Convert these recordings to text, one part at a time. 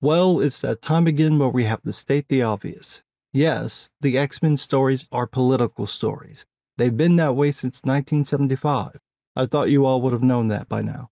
Well, it's that time again where we have to state the obvious. Yes, the X-Men stories are political stories. They've been that way since 1975. I thought you all would have known that by now.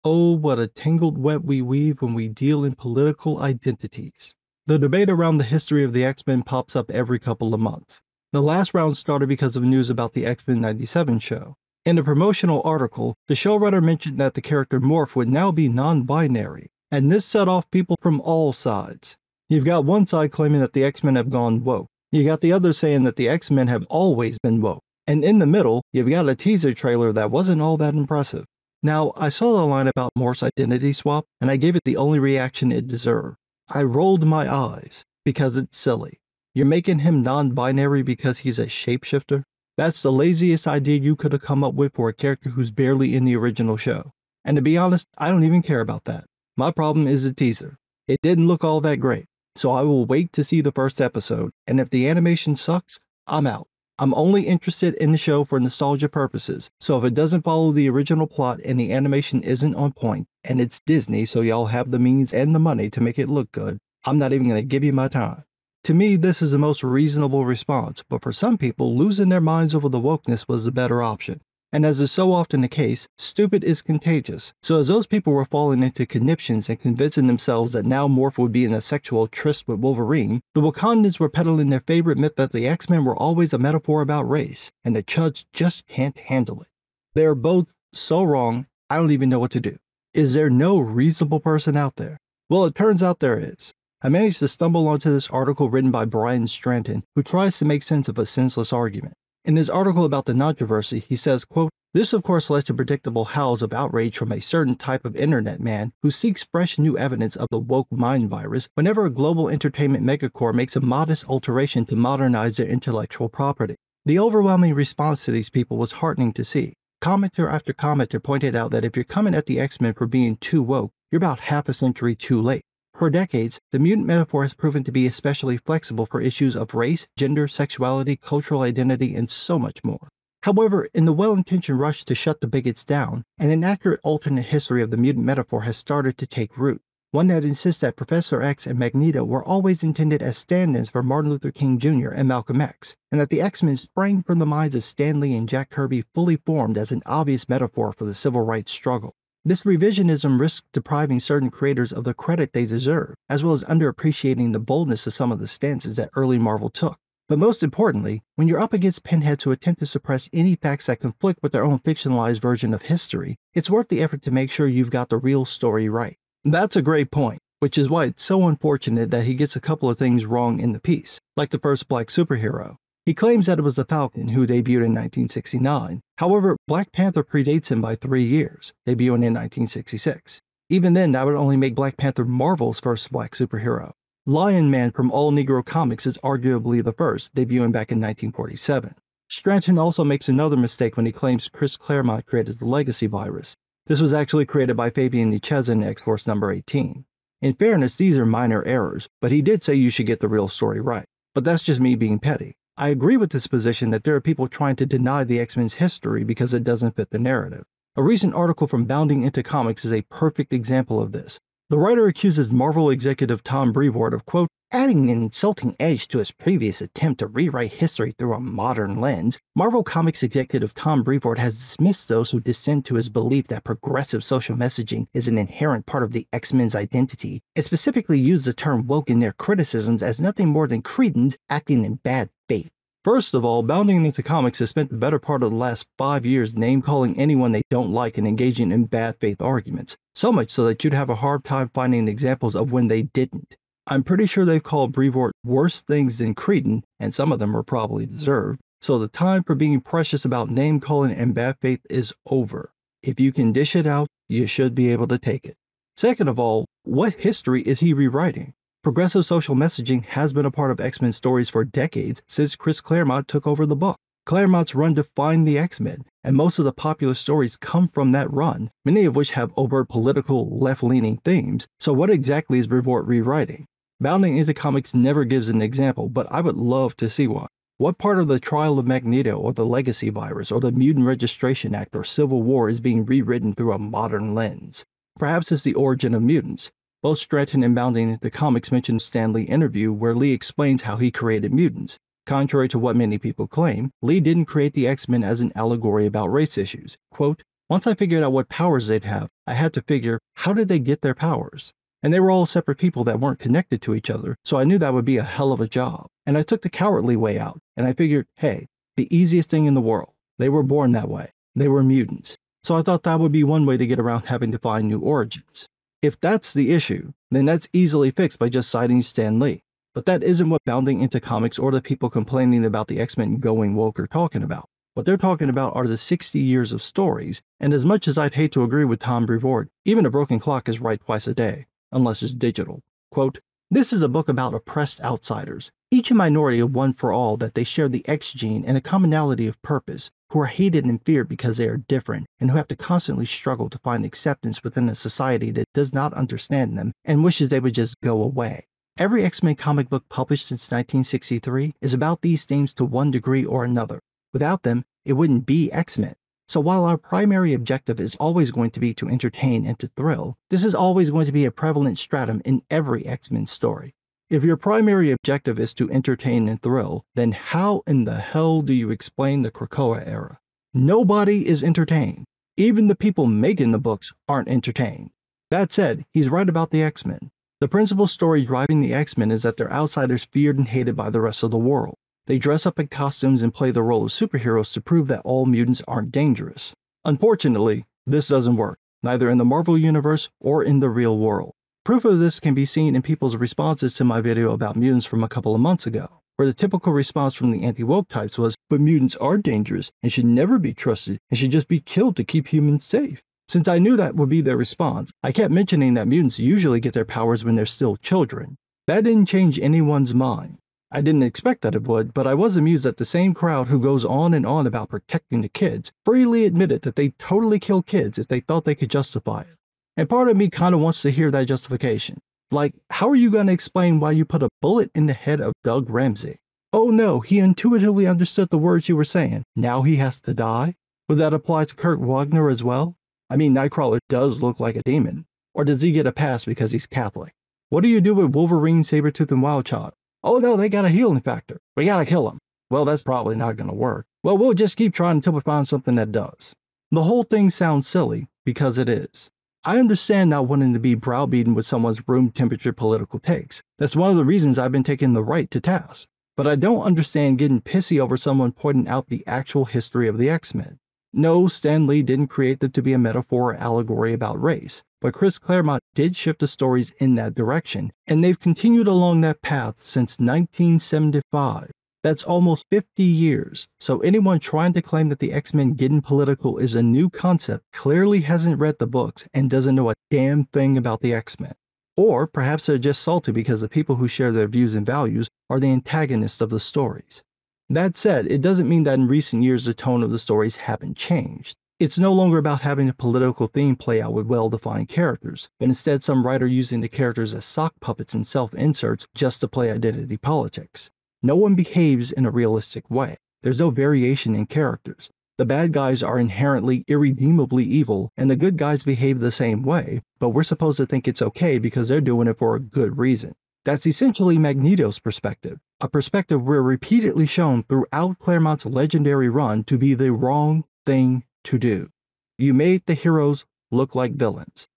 Oh, what a tangled web we weave when we deal in political identities. The debate around the history of the X-Men pops up every couple of months. The last round started because of news about the X-Men 97 show. In a promotional article, the showrunner mentioned that the character Morph would now be non-binary, and this set off people from all sides. You've got one side claiming that the X-Men have gone woke. You got the other saying that the X-Men have always been woke. And in the middle, you've got a teaser trailer that wasn't all that impressive. Now, I saw the line about Morph's identity swap, and I gave it the only reaction it deserved. I rolled my eyes, because it's silly. You're making him non-binary because he's a shapeshifter? That's the laziest idea you could have come up with for a character who's barely in the original show. And to be honest, I don't even care about that. My problem is the teaser. It didn't look all that great, so I will wait to see the first episode, and if the animation sucks, I'm out. I'm only interested in the show for nostalgia purposes, so if it doesn't follow the original plot and the animation isn't on point, and it's Disney so y'all have the means and the money to make it look good, I'm not even going to give you my time. To me, this is the most reasonable response, but for some people, losing their minds over the wokeness was the better option. And as is so often the case, stupid is contagious. So as those people were falling into conniptions and convincing themselves that now Morph would be in a sexual tryst with Wolverine, the Wakandans were peddling their favorite myth that the X-Men were always a metaphor about race, and the Chuds just can't handle it. They are both so wrong, I don't even know what to do. Is there no reasonable person out there? Well, it turns out there is. I managed to stumble onto this article written by Brian Stranton, who tries to make sense of a senseless argument. In his article about the controversy, he says, quote, "This of course led to predictable howls of outrage from a certain type of internet man who seeks fresh new evidence of the woke mind virus whenever a global entertainment megacorp makes a modest alteration to modernize their intellectual property. The overwhelming response to these people was heartening to see. Commenter after commenter pointed out that if you're coming at the X-Men for being too woke, you're about half a century too late. For decades, the mutant metaphor has proven to be especially flexible for issues of race, gender, sexuality, cultural identity, and so much more. However, in the well-intentioned rush to shut the bigots down, an inaccurate alternate history of the mutant metaphor has started to take root, one that insists that Professor X and Magneto were always intended as stand-ins for Martin Luther King Jr. and Malcolm X, and that the X-Men sprang from the minds of Stan Lee and Jack Kirby fully formed as an obvious metaphor for the civil rights struggle. This revisionism risks depriving certain creators of the credit they deserve, as well as underappreciating the boldness of some of the stances that early Marvel took. But most importantly, when you're up against pinheads who attempt to suppress any facts that conflict with their own fictionalized version of history, it's worth the effort to make sure you've got the real story right. That's a great point, which is why it's so unfortunate that he gets a couple of things wrong in the piece, like the first black superhero. He claims that it was the Falcon, who debuted in 1969. However, Black Panther predates him by 3 years, debuting in 1966. Even then, that would only make Black Panther Marvel's first black superhero. Lion Man from All Negro Comics is arguably the first, debuting back in 1947. Stranton also makes another mistake when he claims Chris Claremont created the Legacy virus. This was actually created by Fabian Nicieza in X-Force number 18. In fairness, these are minor errors, but he did say you should get the real story right. But that's just me being petty. I agree with this position that there are people trying to deny the X-Men's history because it doesn't fit the narrative. A recent article from Bounding Into Comics is a perfect example of this. The writer accuses Marvel executive Tom Brevoort of, quote, "adding an insulting edge to his previous attempt to rewrite history through a modern lens." Marvel Comics executive Tom Brevoort has dismissed those who dissent to his belief that progressive social messaging is an inherent part of the X-Men's identity, and specifically used the term woke in their criticisms as nothing more than cretins acting in bad faith. First of all, Bounding Into Comics has spent the better part of the last 5 years name-calling anyone they don't like and engaging in bad faith arguments, so much so that you'd have a hard time finding examples of when they didn't. I'm pretty sure they've called Brevoort worse things than cretin, and some of them were probably deserved, so the time for being precious about name-calling and bad faith is over. If you can dish it out, you should be able to take it. Second of all, what history is he rewriting? Progressive social messaging has been a part of X-Men stories for decades since Chris Claremont took over the book. Claremont's run defined the X-Men, and most of the popular stories come from that run, many of which have overt political, left-leaning themes, so what exactly is Brevoort rewriting? Bounding into Comics never gives an example, but I would love to see one. What part of the trial of Magneto, or the Legacy Virus, or the Mutant Registration Act, or Civil War is being rewritten through a modern lens? Perhaps it's the origin of mutants. Both Stratton and Bounding into Comics mention Stan Lee interview where Lee explains how he created mutants. Contrary to what many people claim, Lee didn't create the X-Men as an allegory about race issues. Quote, once I figured out what powers they'd have, I had to figure, how did they get their powers? And they were all separate people that weren't connected to each other, so I knew that would be a hell of a job. And I took the cowardly way out, and I figured, hey, the easiest thing in the world. They were born that way. They were mutants. So I thought that would be one way to get around having to find new origins. If that's the issue, then that's easily fixed by just citing Stan Lee. But that isn't what Bounding into Comics or the people complaining about the X-Men going woke are talking about. What they're talking about are the 60 years of stories, and as much as I'd hate to agree with Tom Brevoort, even a broken clock is right twice a day, unless it's digital. Quote, this is a book about oppressed outsiders, each a minority of one for all that they share the X gene and a commonality of purpose, who are hated and feared because they are different, and who have to constantly struggle to find acceptance within a society that does not understand them and wishes they would just go away. Every X-Men comic book published since 1963 is about these themes to one degree or another. Without them, it wouldn't be X-Men. So while our primary objective is always going to be to entertain and to thrill, this is always going to be a prevalent stratum in every X-Men story. If your primary objective is to entertain and thrill, then how in the hell do you explain the Krakoa era? Nobody is entertained. Even the people making the books aren't entertained. That said, he's right about the X-Men. The principal story driving the X-Men is that they're outsiders feared and hated by the rest of the world. They dress up in costumes and play the role of superheroes to prove that all mutants aren't dangerous. Unfortunately, this doesn't work, neither in the Marvel Universe or in the real world. Proof of this can be seen in people's responses to my video about mutants from a couple of months ago, where the typical response from the anti-woke types was, but mutants are dangerous and should never be trusted and should just be killed to keep humans safe. Since I knew that would be their response, I kept mentioning that mutants usually get their powers when they're still children. That didn't change anyone's mind. I didn't expect that it would, but I was amused that the same crowd who goes on and on about protecting the kids freely admitted that they'd totally kill kids if they thought they could justify it. And part of me kind of wants to hear that justification. Like, how are you going to explain why you put a bullet in the head of Doug Ramsey? Oh no, he intuitively understood the words you were saying. Now he has to die? Would that apply to Kurt Wagner as well? I mean, Nightcrawler does look like a demon. Or does he get a pass because he's Catholic? What do you do with Wolverine, Sabretooth, and Wildchild? Oh no, they got a healing factor. We gotta kill them. Well, that's probably not gonna work. Well, we'll just keep trying until we find something that does. The whole thing sounds silly, because it is. I understand not wanting to be browbeaten with someone's room temperature political takes. That's one of the reasons I've been taking the right to task. But I don't understand getting pissy over someone pointing out the actual history of the X-Men. No, Stan Lee didn't create them to be a metaphor or allegory about race, but Chris Claremont did shift the stories in that direction, and they've continued along that path since 1975. That's almost 50 years, so anyone trying to claim that the X-Men getting political is a new concept clearly hasn't read the books and doesn't know a damn thing about the X-Men. Or perhaps they're just salty because the people who share their views and values are the antagonists of the stories. That said, it doesn't mean that in recent years the tone of the stories haven't changed. It's no longer about having a political theme play out with well-defined characters, but instead some writer using the characters as sock puppets and self-inserts just to play identity politics. No one behaves in a realistic way. There's no variation in characters. The bad guys are inherently irredeemably evil, and the good guys behave the same way, but we're supposed to think it's okay because they're doing it for a good reason. That's essentially Magneto's perspective, a perspective we're repeatedly shown throughout Claremont's legendary run to be the wrong thing to do. You made the heroes look like villains.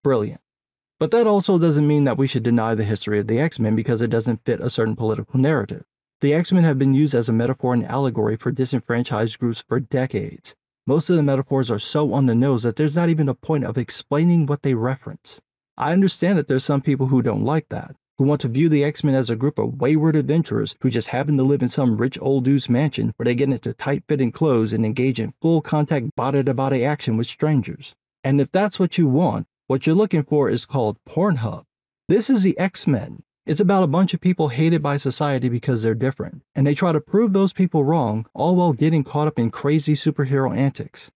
Brilliant. But that also doesn't mean that we should deny the history of the X-Men because it doesn't fit a certain political narrative. The X-Men have been used as a metaphor and allegory for disenfranchised groups for decades. Most of the metaphors are so on the nose that there's not even a point of explaining what they reference. I understand that there's some people who don't like that, who want to view the X-Men as a group of wayward adventurers who just happen to live in some rich old dude's mansion where they get into tight-fitting clothes and engage in full-contact body-to-body action with strangers. And if that's what you want, what you're looking for is called Pornhub. This is the X-Men. It's about a bunch of people hated by society because they're different, and they try to prove those people wrong, all while getting caught up in crazy superhero antics.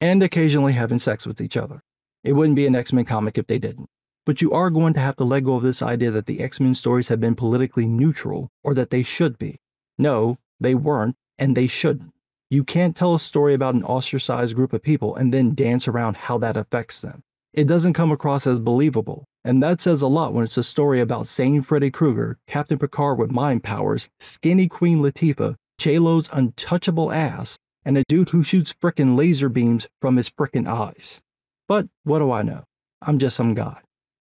And occasionally having sex with each other. It wouldn't be an X-Men comic if they didn't. But you are going to have to let go of this idea that the X-Men stories have been politically neutral, or that they should be. No, they weren't, and they shouldn't. You can't tell a story about an ostracized group of people and then dance around how that affects them. It doesn't come across as believable, and that says a lot when it's a story about sane Freddy Krueger, Captain Picard with mind powers, skinny Queen Latifah, J-Lo's untouchable ass, and a dude who shoots frickin' laser beams from his frickin' eyes. But what do I know? I'm just some guy.